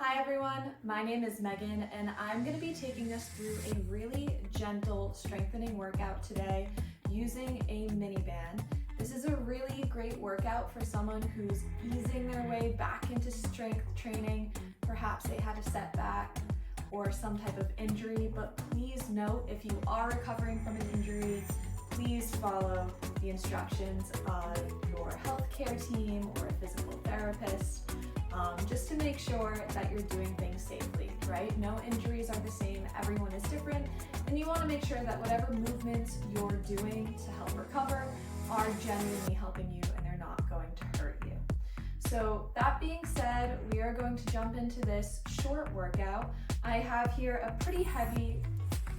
Hi everyone, my name is Megan and I'm going to be taking us through a really gentle strengthening workout today using a mini band. This is a really great workout for someone who's easing their way back into strength training. Perhaps they had a setback or some type of injury, but please note if you are recovering from an injury, please follow the instructions of your healthcare team or a physical therapist. Just to make sure that you're doing things safely, right? No injuries are the same, everyone is different, and you want to make sure that whatever movements you're doing to help recover are genuinely helping you and they're not going to hurt you. So that being said, we are going to jump into this short workout. I have here a pretty heavy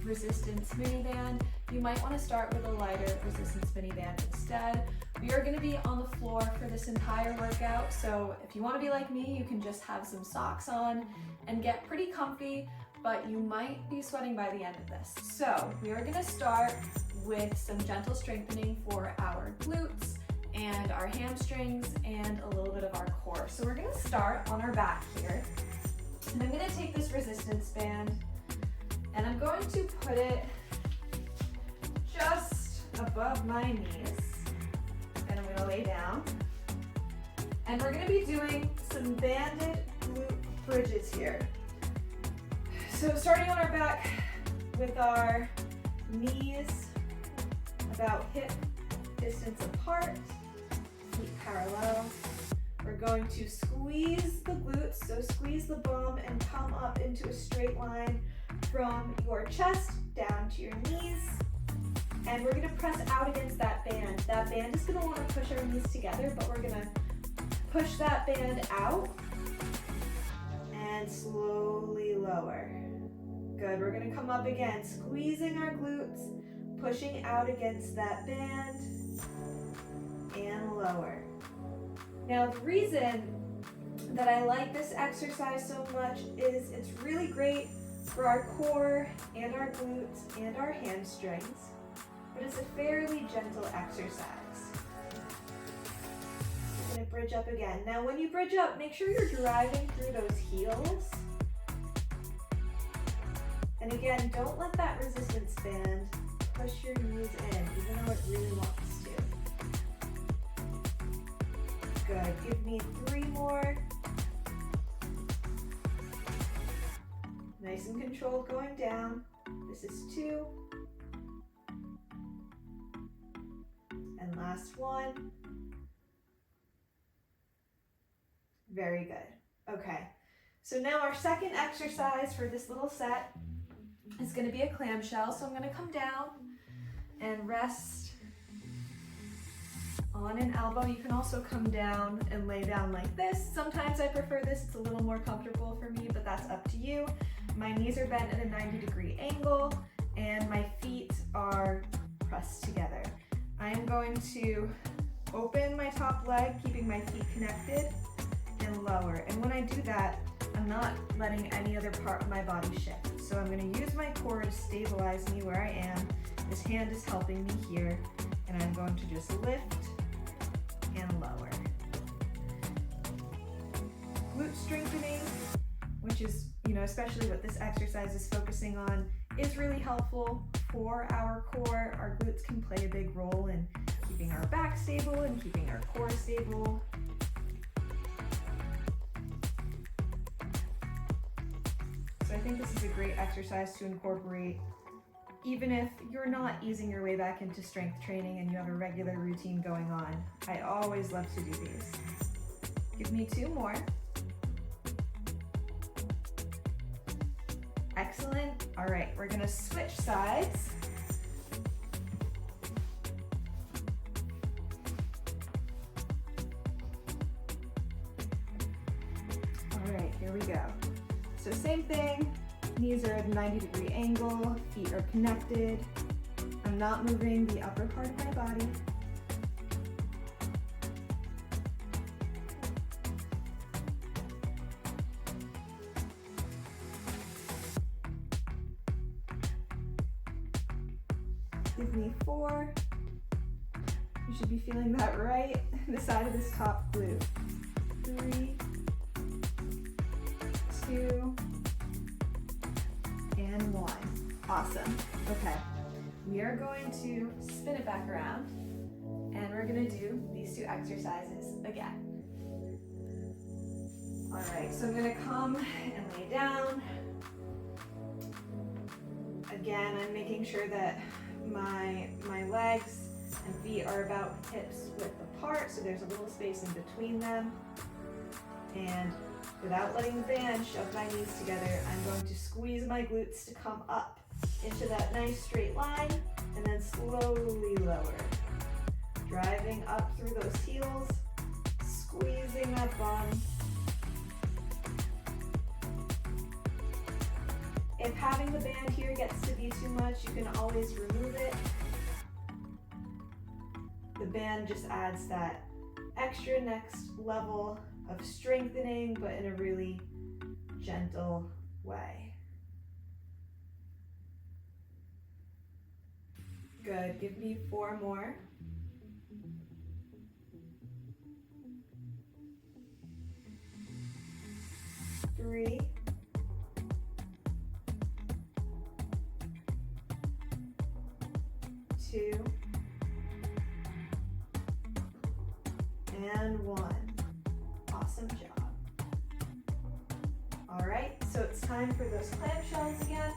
resistance mini band. You might want to start with a lighter resistance mini band instead. We are going to be on the floor for this entire workout, so if you want to be like me, you can just have some socks on and get pretty comfy, but you might be sweating by the end of this. So we are going to start with some gentle strengthening for our glutes and our hamstrings and a little bit of our core. So we're going to start on our back here, and I'm going to take this resistance band and I'm going to put it just above my knees. And I'm going to lay down. And we're going to be doing some banded glute bridges here. So starting on our back with our knees about hip distance apart, feet parallel. We're going to squeeze the glutes, so squeeze the bum and come up into a straight line from your chest down to your knees. And we're gonna press out against that band. That band is gonna wanna push our knees together, but we're gonna push that band out and slowly lower. Good, we're gonna come up again, squeezing our glutes, pushing out against that band, and lower. Now the reason that I like this exercise so much is it's really great for our core and our glutes and our hamstrings. But it's a fairly gentle exercise. We're going to bridge up again. Now when you bridge up, make sure you're driving through those heels. And again, don't let that resistance band push your knees in, even though it really wants to. Good, give me 3 more. Nice and controlled going down. This is 2. And last one. Very good. Okay. So now our second exercise for this little set is going to be a clamshell. So I'm going to come down and rest on an elbow. You can also come down and lay down like this. Sometimes I prefer this. It's a little more comfortable for me, but that's up to you. My knees are bent at a 90-degree angle and my feet are pressed together. I am going to open my top leg, keeping my feet connected, and lower. And when I do that, I'm not letting any other part of my body shift. So I'm going to use my core to stabilize me where I am. This hand is helping me here, and I'm going to just lift and lower. Glute strengthening, which is, especially what this exercise is focusing on, is really helpful for our core. Our glutes can play a big role in keeping our back stable and keeping our core stable. So I think this is a great exercise to incorporate even if you're not easing your way back into strength training and you have a regular routine going on. I always love to do these. Give me 2 more. Excellent. All right, we're gonna switch sides. All right, here we go. So same thing, knees are at a 90-degree angle, feet are connected. I'm not moving the upper part of my body. Give me 4. You should be feeling that right the side of this top glute. 3, 2, and 1. Awesome. Okay. We are going to spin it back around, and we're going to do these 2 exercises again. All right, so I'm going to come and lay down. Again, I'm making sure that my legs and feet are about hips width apart, so there's a little space in between them. And without letting the band shove my knees together, I'm going to squeeze my glutes to come up into that nice straight line, and then slowly lower. Driving up through those heels, squeezing that bum. If having the band here gets to be too much, you can always remove it. The band just adds that extra next level of strengthening, but in a really gentle way. Good, give me 4 more. Three. 2, and 1. Awesome job. All right, so it's time for those clamshells again.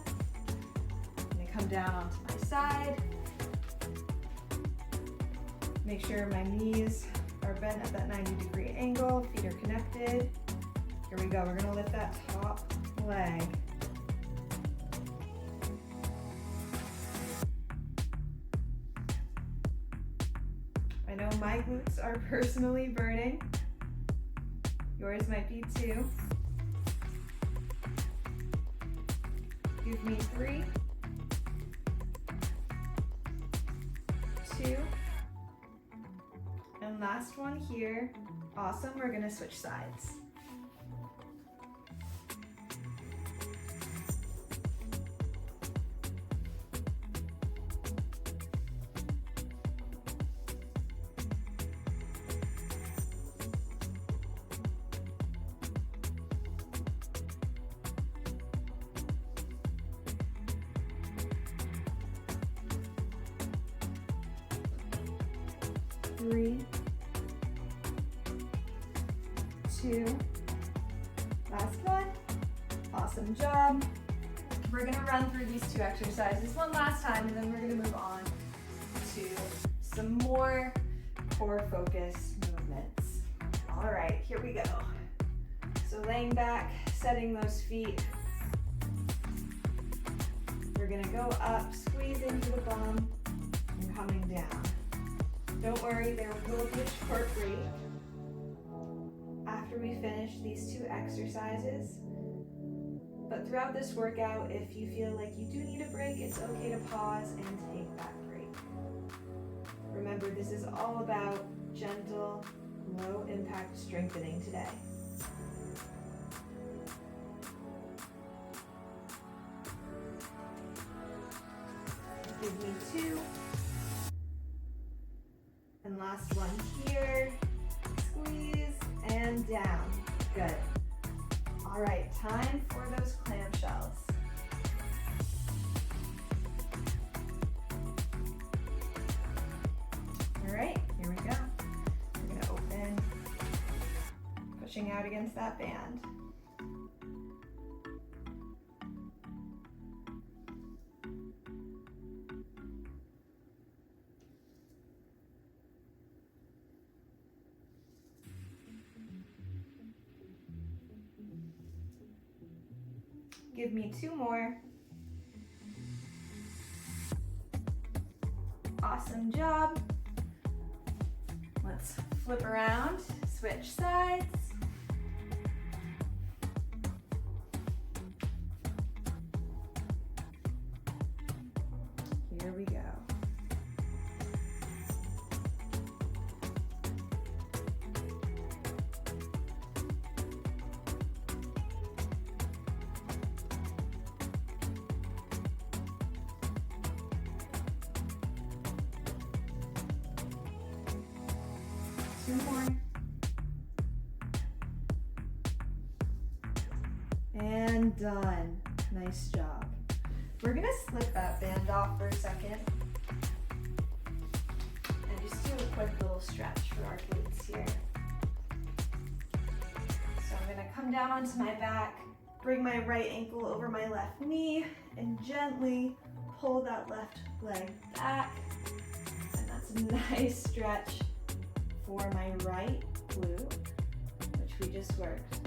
I'm gonna come down onto my side. Make sure my knees are bent at that 90-degree angle, feet are connected. Here we go, we're gonna lift that top leg. I know my glutes are personally burning. Yours might be too. Give me 3, 2, and last one here. Awesome, we're gonna switch sides. Three, 2, last one. Awesome job. We're gonna run through these 2 exercises one last time, and then we're gonna move on to some more core focus movements. All right, here we go. So laying back, setting those feet. We're gonna go up, squeeze into the bum, and coming down. Don't worry, there will be a short break after we finish these 2 exercises. But throughout this workout, if you feel like you do need a break, it's okay to pause and take that break. Remember, this is all about gentle, low impact strengthening today. Give me 2. And last one here. Squeeze and down. Good. All right, time for those clamshells. All right, here we go. We're gonna open, pushing out against that band. Give me 2 more. Awesome job. Let's flip around, switch sides. Here we go. Two more. And done. Nice job. We're gonna slip that band off for a second and just do a quick little stretch for our glutes here. So I'm gonna come down onto my back, bring my right ankle over my left knee, and gently pull that left leg back. And that's a nice stretch for my right glute, which we just worked.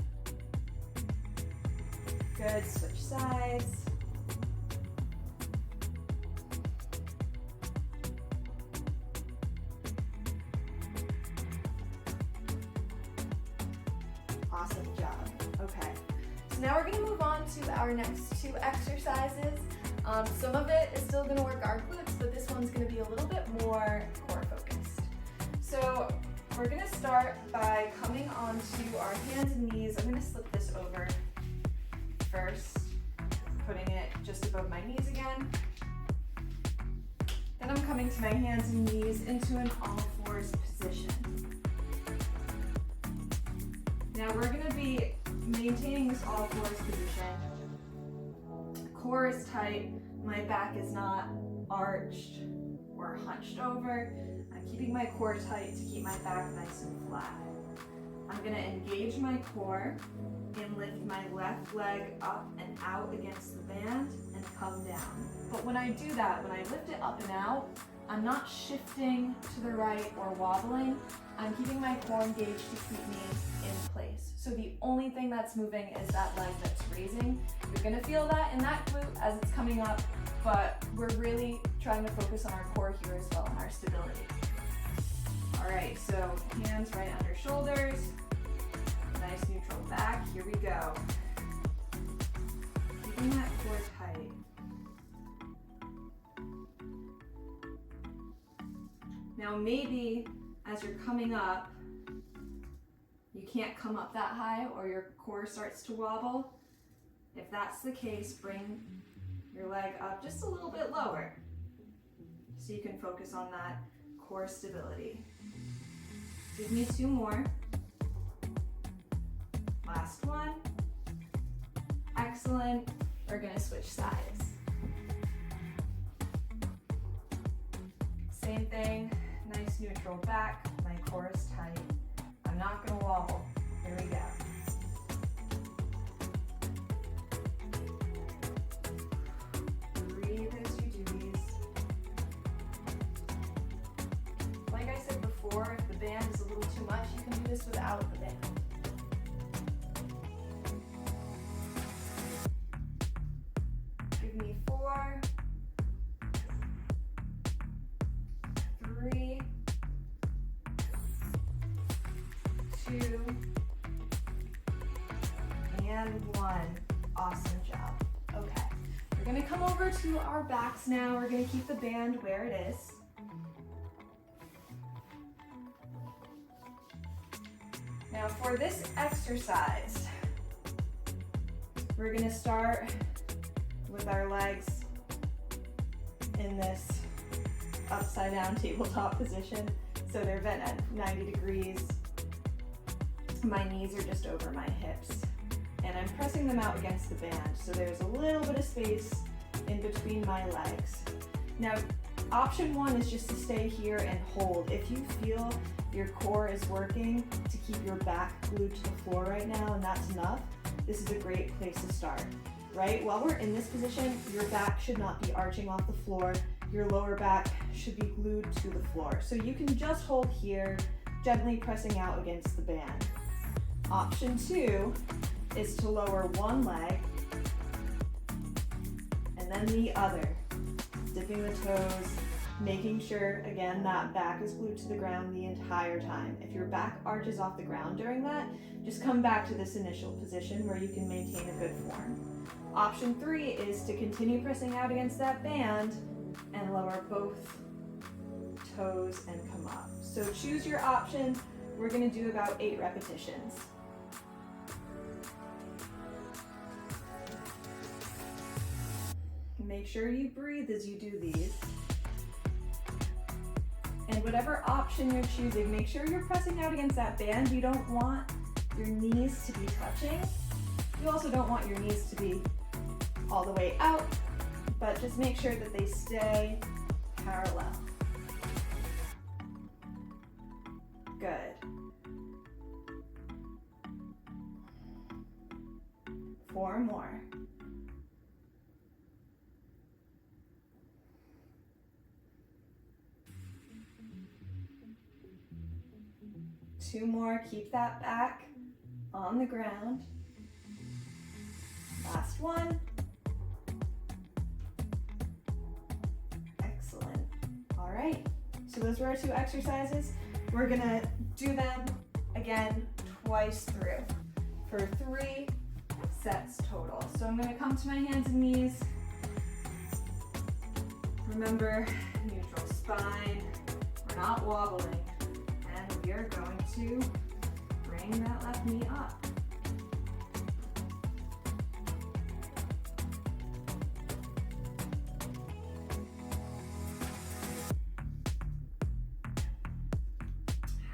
Good, switch sides. Awesome job. Okay, so now we're gonna move on to our next two exercises. Some of it is still gonna work our glutes, but this one's gonna be a little bit more core focused. So we're gonna start by coming onto our hands and knees. I'm gonna slip this over first, putting it just above my knees again. Then I'm coming to my hands and knees into an all fours position. Now we're gonna be maintaining this all fours position. Core is tight, my back is not arched or hunched over. I'm keeping my core tight to keep my back nice and flat. I'm gonna engage my core and lift my left leg up and out against the band and come down. But when I do that, when I lift it up and out, I'm not shifting to the right or wobbling. I'm keeping my core engaged to keep me in place. So the only thing that's moving is that leg that's raising. You're gonna feel that in that glute as it's coming up, but we're really trying to focus on our core here as well and our stability. All right, so hands right under shoulders. Nice neutral back, here we go. Keeping that core tight. Now maybe as you're coming up, you can't come up that high or your core starts to wobble. If that's the case, bring your leg up just a little bit lower so you can focus on that core stability. Give me two more. Last one. Excellent. We're gonna switch sides. Same thing, nice neutral back. My core is tight. I'm not gonna wobble. Here we go. Breathe as you do these. Like I said before, if the band is a little too much, you can do this without the band. Give me 4, 3, 2, and 1. Awesome job. Okay, we're gonna come over to our backs now. We're gonna keep the band where it is. Now for this exercise, we're gonna start with our legs in this upside down tabletop position. So they're bent at 90 degrees. My knees are just over my hips. And I'm pressing them out against the band. So there's a little bit of space in between my legs. Now, option 1 is just to stay here and hold. If you feel your core is working to keep your back glued to the floor right now and that's enough, this is a great place to start, right? While we're in this position, your back should not be arching off the floor. Your lower back should be glued to the floor. So you can just hold here, gently pressing out against the band. Option 2 is to lower one leg and then the other, dipping the toes, making sure, again, that back is glued to the ground the entire time. If your back arches off the ground during that, just come back to this initial position where you can maintain a good form. Option 3 is to continue pressing out against that band and lower both toes and come up. So choose your option. We're gonna do about 8 repetitions. Make sure you breathe as you do these. And whatever option you're choosing, make sure you're pressing out against that band. You don't want your knees to be touching. You also don't want your knees to be all the way out, but just make sure that they stay parallel. Good. 4 more. Two more, keep that back on the ground. Last one. Excellent. All right, so those were our 2 exercises. We're gonna do them again twice through for 3 sets total. So I'm gonna come to my hands and knees. Remember, neutral spine. We're not wobbling. And we are going to bring that left knee up.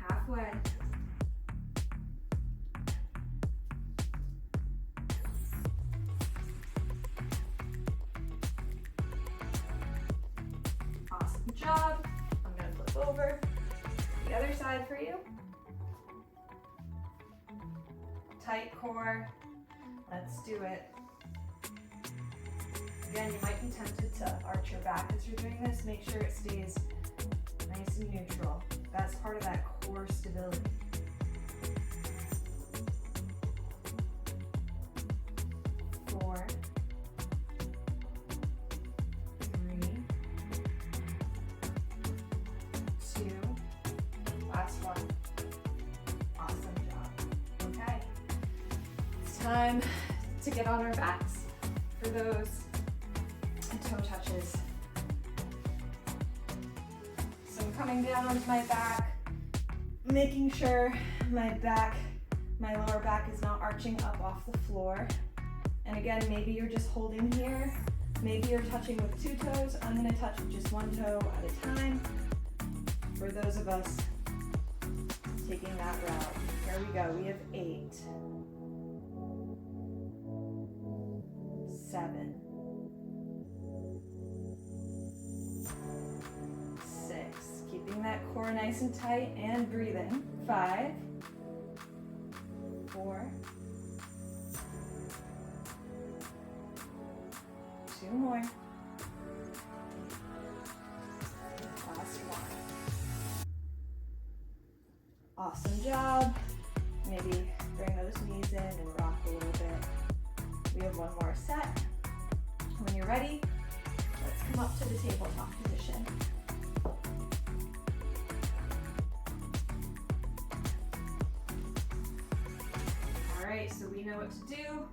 Halfway. Awesome job. I'm going to flip over. The other side for you. Tight core. Let's do it. Again, you might be tempted to arch your back as you're doing this. Make sure it stays nice and neutral. That's part of that core stability. Four, 3, 2, last one. Awesome job. Okay. It's time to get on our backs for those toe touches. So I'm coming down onto my back, making sure my lower back is not arching up off the floor. And again, maybe you're just holding here. Maybe you're touching with 2 toes. I'm gonna touch with just 1 toe at a time. For those of us taking that route. Here we go, we have 8, 7, 6, keeping that core nice and tight and breathing. 5, 4, 2 more. Last one. Awesome job. Maybe bring those knees in and rock a little bit. We have 1 more set. When you're ready, let's come up to the tabletop position. All right, so we know what to do.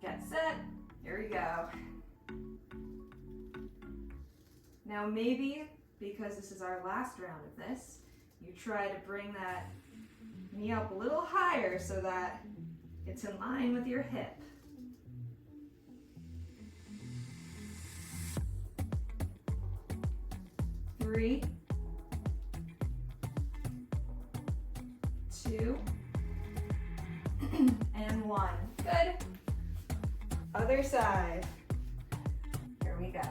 Get set, here we go. Now maybe, because this is our last round of this, you try to bring that knee up a little higher so that it's in line with your hip. Three, 2, and 1. Good. Other side. Here we go.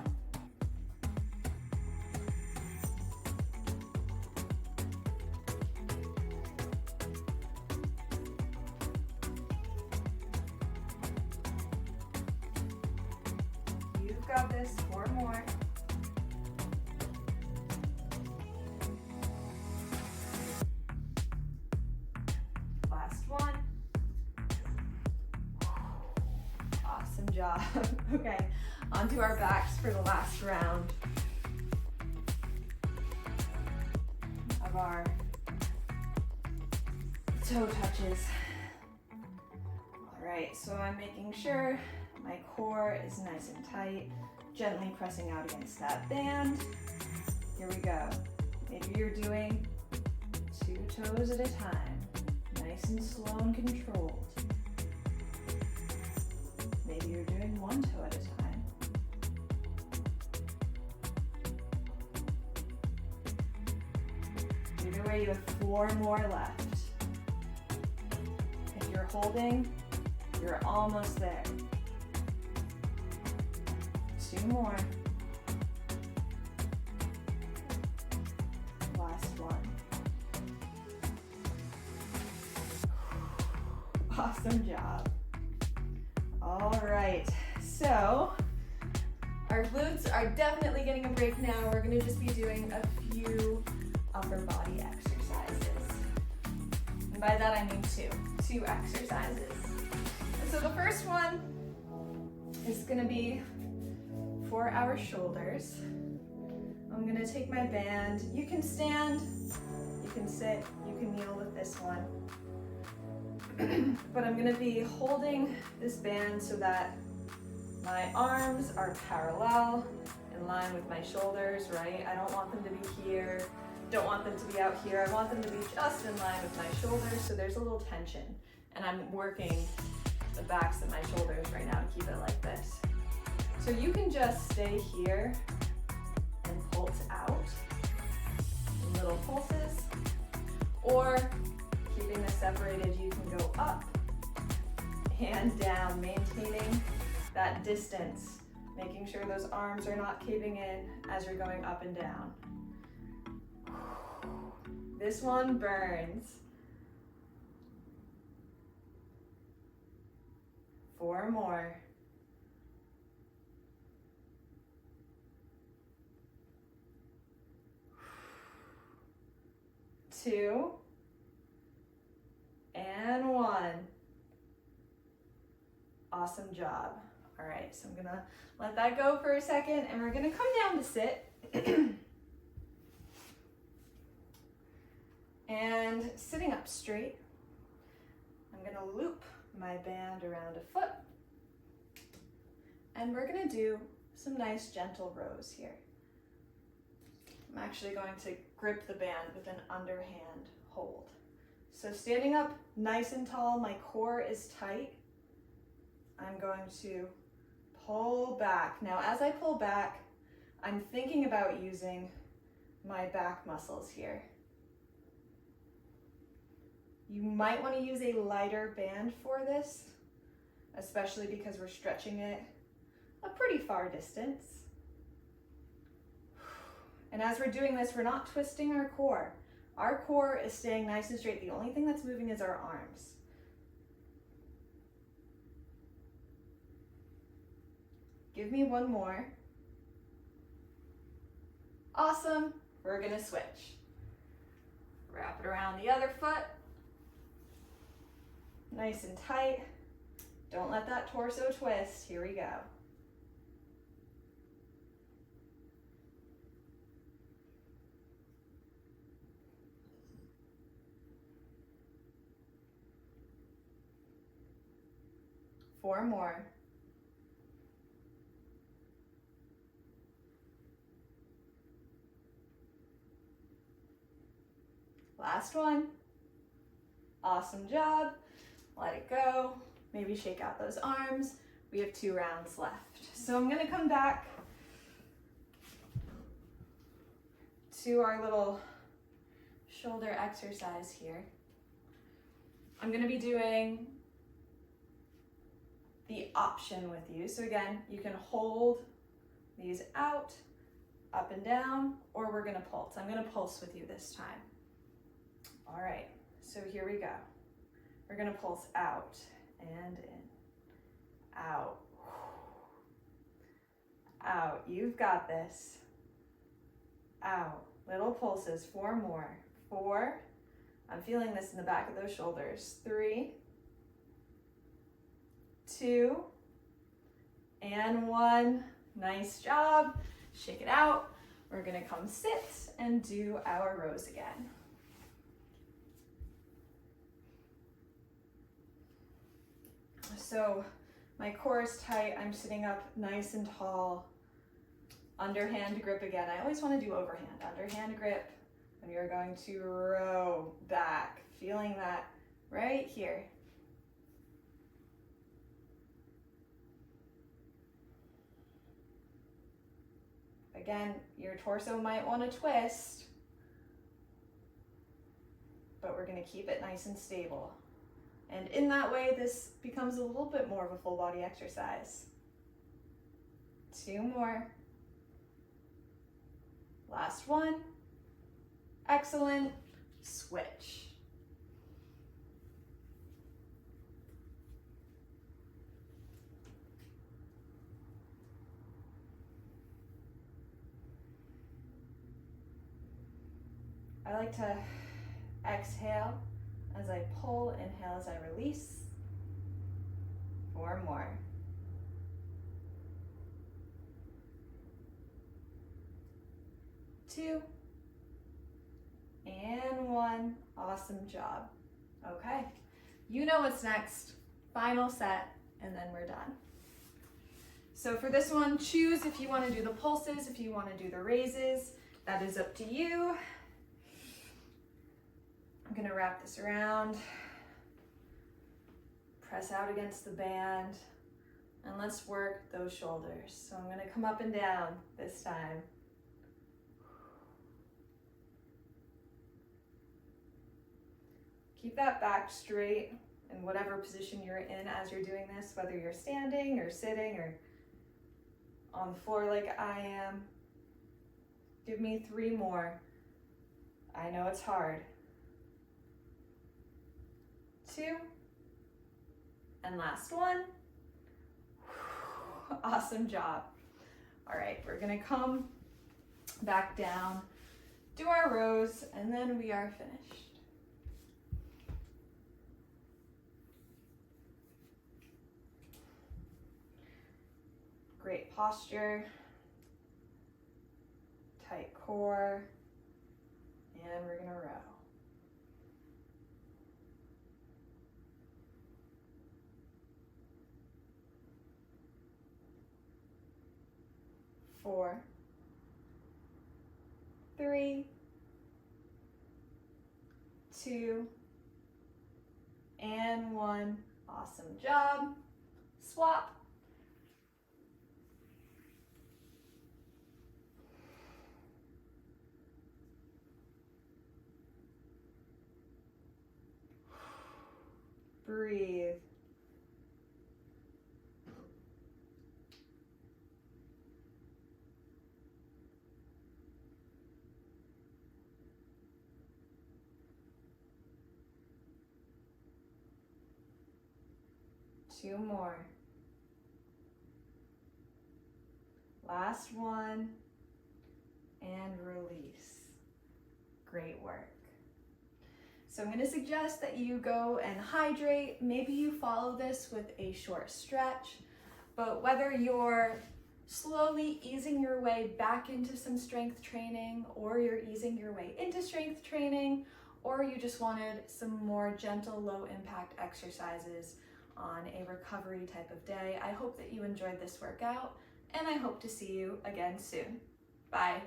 You've got this. 4 more. Last one. Awesome job. Okay, onto our backs for the last round of our toe touches. All right, so I'm making sure my core is nice and tight, gently pressing out against that band. Here we go. Maybe you're doing 2 toes at a time, nice and slow and controlled. Maybe you're doing 1 toe at a time. Either way, you have 4 more left. holding, you're almost there. 2 more. Last one. Awesome job. All right, so our glutes are definitely getting a break now. We're gonna just be doing a few upper body exercises. And by that I mean two exercises. And so the first one is gonna be for our shoulders. I'm gonna take my band. You can stand, you can sit, you can kneel with this one. But I'm gonna be holding this band so that my arms are parallel, in line with my shoulders, right? I don't want them to be here, don't want them to be out here. I want them to be just in line with my shoulders, so there's a little tension. And I'm working the backs of my shoulders right now to keep it like this. So you can just stay here and pulse out in little pulses, or keeping this separated, you can go up and down, maintaining that distance, making sure those arms are not caving in as you're going up and down. This one burns. 4 more. 2 and 1. Awesome job. All right, so I'm gonna let that go for a second and we're gonna come down to sit. And sitting up straight, I'm gonna loop my band around a foot and we're gonna do some nice gentle rows here. I'm actually going to grip the band with an underhand hold. So standing up nice and tall, my core is tight. I'm going to pull back. Now, as I pull back, I'm thinking about using my back muscles here. You might want to use a lighter band for this, especially because we're stretching it a pretty far distance. And as we're doing this, we're not twisting our core. Our core is staying nice and straight. The only thing that's moving is our arms. Give me 1 more. Awesome. We're gonna switch. Wrap it around the other foot. Nice and tight. Don't let that torso twist. Here we go. Four more. Last one. Awesome job. Let it go. Maybe shake out those arms. We have 2 rounds left. So I'm gonna come back to our little shoulder exercise here. I'm gonna be doing the option with you. So again, you can hold these out, up and down, or we're gonna pulse. I'm gonna pulse with you this time. All right, so here we go. We're gonna pulse out and in, out, out. You've got this. Out, little pulses, 4 more. 4, I'm feeling this in the back of those shoulders. 3, 2, and 1. Nice job. Shake it out. We're gonna come sit and do our rows again. So my core is tight. I'm sitting up nice and tall. Underhand grip again. I always want to do overhand. Underhand grip. And you're going to row back. Feeling that right here. Again, your torso might want to twist, but we're going to keep it nice and stable. And in that way, this becomes a little bit more of a full body exercise. 2 more. Last one. Excellent. Switch. I like to exhale as I pull, inhale as I release. 4 more. Two, and 1. Awesome job. Okay, you know what's next. Final set, and then we're done. So for this one, choose if you want to do the pulses, if you want to do the raises. That is up to you. I'm gonna wrap this around, press out against the band, and let's work those shoulders. So I'm gonna come up and down this time. Keep that back straight in whatever position you're in as you're doing this, whether you're standing or sitting or on the floor like I am. Give me 3 more. I know it's hard. 2, and last one. Awesome job. All right, we're gonna come back down, do our rows, and then we are finished. Great posture, tight core, and we're gonna row. 4, 3, 2, and 1. Awesome job. Swap. Breathe. Two more. Last one, and release. Great work. So I'm going to suggest that you go and hydrate. Maybe you follow this with a short stretch, but whether you're slowly easing your way back into some strength training, or you're easing your way into strength training, or you just wanted some more gentle, low impact exercises on a recovery type of day, I hope that you enjoyed this workout, and I hope to see you again soon. Bye.